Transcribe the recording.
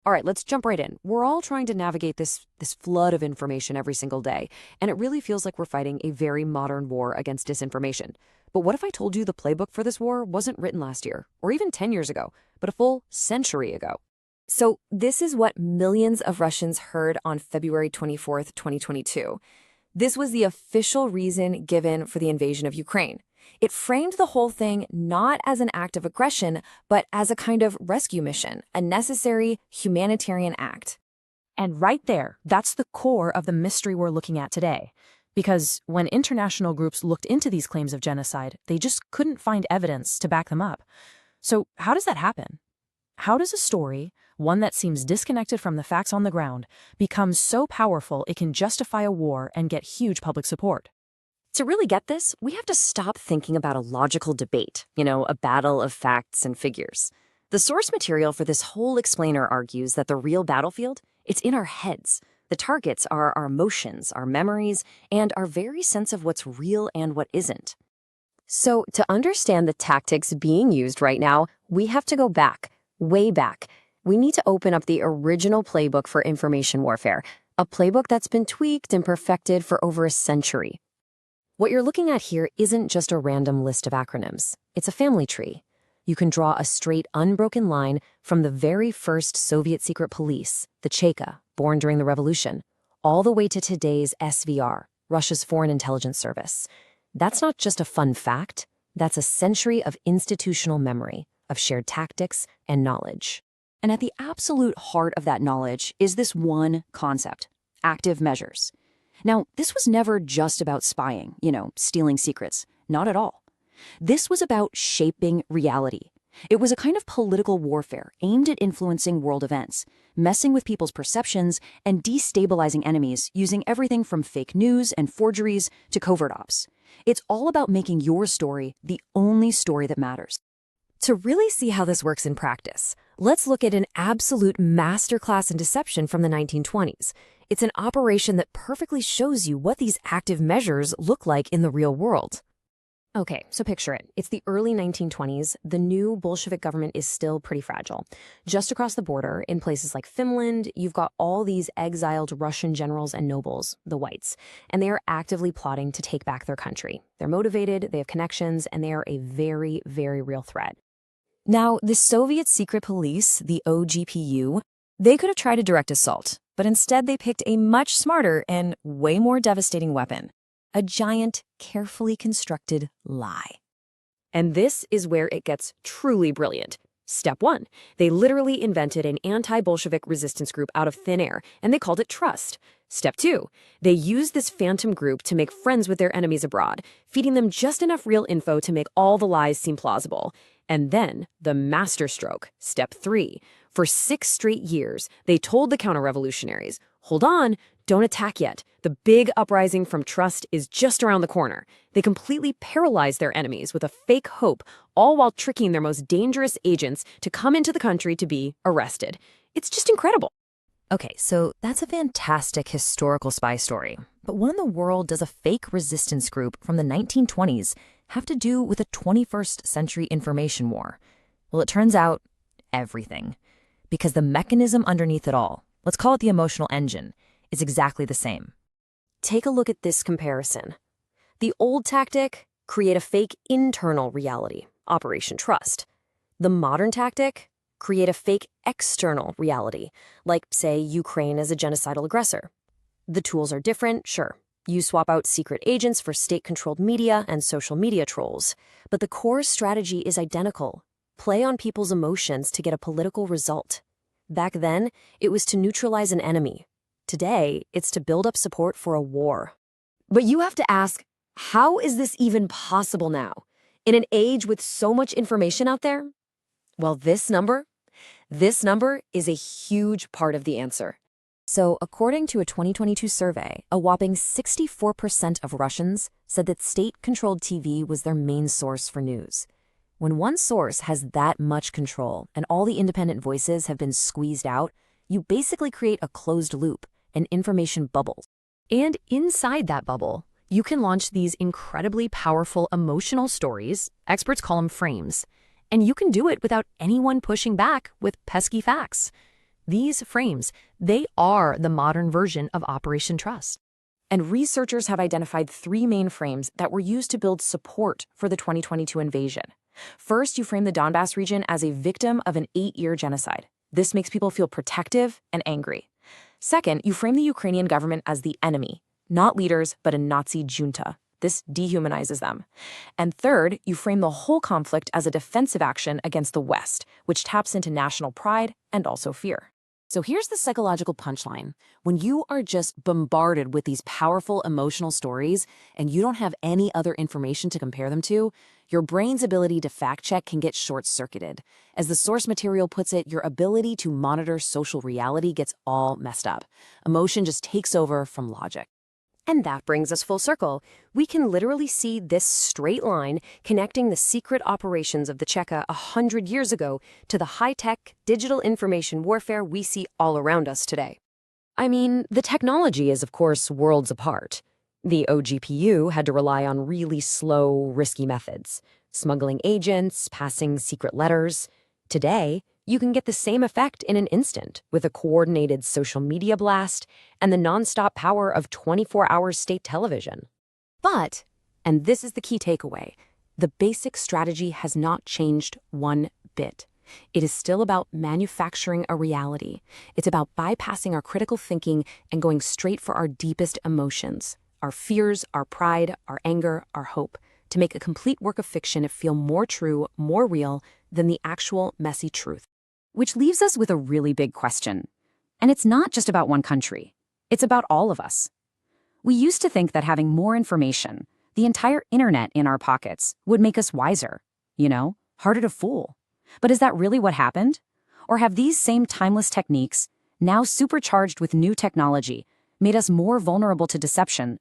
All right, let's jump right in. We're all trying to navigate this flood of information every single day, and it really feels like we're fighting a very modern war against disinformation. But what if I told you the playbook for this war wasn't written last year, or even 10 years ago, but a full century ago? So, this is what millions of Russians heard on February 24th, 2022. This was the official reason given for the invasion of Ukraine. It framed the whole thing not as an act of aggression, but as a kind of rescue mission, a necessary humanitarian act. And right there, that's the core of the mystery we're looking at today. Because when international groups looked into these claims of genocide, they just couldn't find evidence to back them up. So how does that happen? How does a story, one that seems disconnected from the facts on the ground, become so powerful it can justify a war and get huge public support? To really get this, we have to stop thinking about a logical debate, a battle of facts and figures. The source material for this whole explainer argues that the real battlefield, it's in our heads. The targets are our emotions, our memories, and our very sense of what's real and what isn't. So, to understand the tactics being used right now, we have to go back, way back. We need to open up the original playbook for information warfare, a playbook that's been tweaked and perfected for over a century. What you're looking at here isn't just a random list of acronyms. It's a family tree. You can draw a straight, unbroken line from the very first Soviet secret police, the Cheka, born during the revolution, all the way to today's SVR, Russia's Foreign Intelligence Service. That's not just a fun fact. That's a century of institutional memory, of shared tactics and knowledge. And at the absolute heart of that knowledge is this one concept: active measures. Now, this was never just about spying, stealing secrets. Not at all. This was about shaping reality. It was a kind of political warfare aimed at influencing world events, messing with people's perceptions, and destabilizing enemies using everything from fake news and forgeries to covert ops. It's all about making your story the only story that matters. To really see how this works in practice, let's look at an absolute masterclass in deception from the 1920s. It's an operation that perfectly shows you what these active measures look like in the real world. Okay, so picture it. It's the early 1920s. The new Bolshevik government is still pretty fragile. Just across the border, in places like Finland, you've got all these exiled Russian generals and nobles, the Whites, and they are actively plotting to take back their country. They're motivated, they have connections, and they are a very, very real threat. Now, the Soviet secret police, the OGPU, they could have tried a direct assault, but instead they picked a much smarter and way more devastating weapon: a giant, carefully constructed lie. And this is where it gets truly brilliant. Step 1, they literally invented an anti-Bolshevik resistance group out of thin air, and they called it Trust. Step 2, they used this phantom group to make friends with their enemies abroad, feeding them just enough real info to make all the lies seem plausible. And then, the masterstroke, Step 3. For 6 straight years, they told the counter-revolutionaries, hold on, don't attack yet. The big uprising from Trust is just around the corner. They completely paralyzed their enemies with a fake hope, all while tricking their most dangerous agents to come into the country to be arrested. It's just incredible. Okay, so that's a fantastic historical spy story. But what in the world does a fake resistance group from the 1920s have to do with a 21st century information war? Well, it turns out everything. Because the mechanism underneath it all, let's call it the emotional engine, is exactly the same. Take a look at this comparison. The old tactic, create a fake internal reality, Operation Trust. The modern tactic, create a fake external reality, like, say, Ukraine as a genocidal aggressor. The tools are different, sure. You swap out secret agents for state-controlled media and social media trolls. But the core strategy is identical. Play on people's emotions to get a political result. Back then, it was to neutralize an enemy. Today, it's to build up support for a war. But you have to ask, how is this even possible now? In an age with so much information out there? Well, this number is a huge part of the answer. So, according to a 2022 survey, a whopping 64% of Russians said that state-controlled TV was their main source for news. When one source has that much control and all the independent voices have been squeezed out, you basically create a closed loop, an information bubble. And inside that bubble, you can launch these incredibly powerful emotional stories, experts call them frames, and you can do it without anyone pushing back with pesky facts. These frames, they are the modern version of Operation Trust. And researchers have identified 3 main frames that were used to build support for the 2022 invasion. First, you frame the Donbass region as a victim of an 8-year genocide. This makes people feel protective and angry. Second, you frame the Ukrainian government as the enemy, not leaders, but a Nazi junta. This dehumanizes them. And third, you frame the whole conflict as a defensive action against the West, which taps into national pride and also fear. So here's the psychological punchline. When you are just bombarded with these powerful emotional stories and you don't have any other information to compare them to, your brain's ability to fact-check can get short-circuited. As the source material puts it, your ability to monitor social reality gets all messed up. Emotion just takes over from logic. And that brings us full circle. We can literally see this straight line connecting the secret operations of the Cheka 100 years ago to the high-tech digital information warfare we see all around us today. I mean, the technology is, of course, worlds apart. The OGPU had to rely on really slow, risky methods, smuggling agents, passing secret letters. Today, you can get the same effect in an instant with a coordinated social media blast and the nonstop power of 24-hour state television. But, and this is the key takeaway, the basic strategy has not changed one bit. It is still about manufacturing a reality. It's about bypassing our critical thinking and going straight for our deepest emotions, our fears, our pride, our anger, our hope, to make a complete work of fiction feel more true, more real than the actual messy truth. Which leaves us with a really big question. And it's not just about one country. It's about all of us. We used to think that having more information, the entire internet in our pockets, would make us wiser. Harder to fool. But is that really what happened? Or have these same timeless techniques, now supercharged with new technology, made us more vulnerable to deception